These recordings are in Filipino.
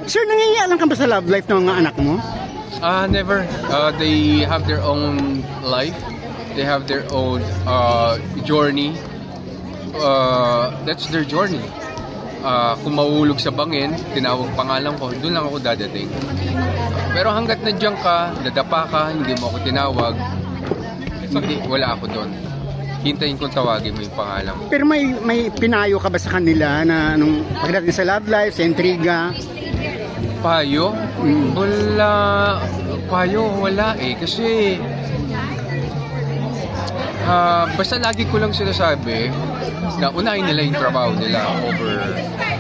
Sir, nangingialam ka ba sa love life ng mga anak mo? Never. They have their own life. They have their own journey. That's their journey. Kung mauulog sa bangin, tinawag pangalan ko, doon lang ako dadating. Pero hanggat nandiyan ka, dadapa ka, hindi mo ako tinawag, hindi, wala ako doon. Hintayin kong tawagin mo yung pangalan ko. Pero may pinayo ka ba sa kanila na nung pagdating sa love life, sa intriga? Payo? Wala. Payo, wala eh. Kasi basta lagi ko lang sinasabi na unahin nila yung trabaho nila over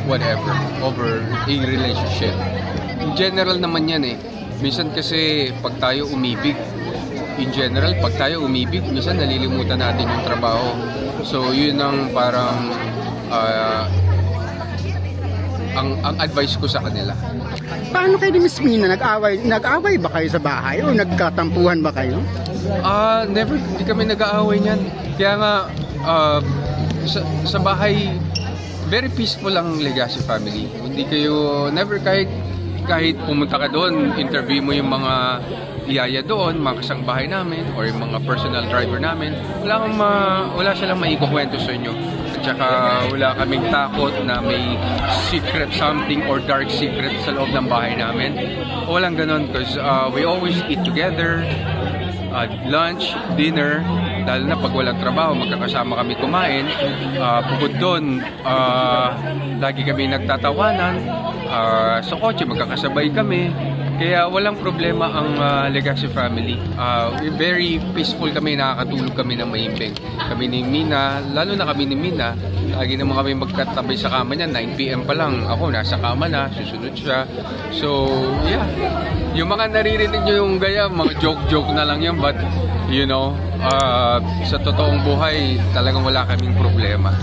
whatever, over a relationship. In general naman yan eh. Minsan kasi pag tayo umibig, minsan nalilimutan natin yung trabaho. So yun ang parang ang advice ko sa kanila. Paano kayo ni Miss Mina? Nag-away ba kayo sa bahay o nagkatampuhan ba kayo? Never, hindi kami nag-aaway niyan. Kaya nga, sa bahay, very peaceful ang Legacy family. Hindi kayo, never kahit pumunta ka doon, interview mo yung mga iyaya doon, mga kasangbahay namin, or yung mga personal driver namin, wala silang maikukwento sa inyo. At saka wala kaming takot na may secret something or dark secret sa loob ng bahay namin. Walang ganon because we always eat together, lunch, dinner, dahil na pag walang trabaho, magkakasama kami kumain. Bukod doon, lagi kami nagtatawanan, sa kotse magkakasabay kami. Kaya walang problema ang Legacy family. Very peaceful kami, nakakatulog kami ng mahimbing. Kami ni Mina, lalo na kami ni Mina, lagi naman kami magkatabi sa kama niya, 9 PM pa lang. Ako nasa kama na, susunod siya. So, yeah. Yung mga naririnig nyo yung gaya, mga joke-joke na lang yan. But, you know, sa totoong buhay, talagang wala kaming problema.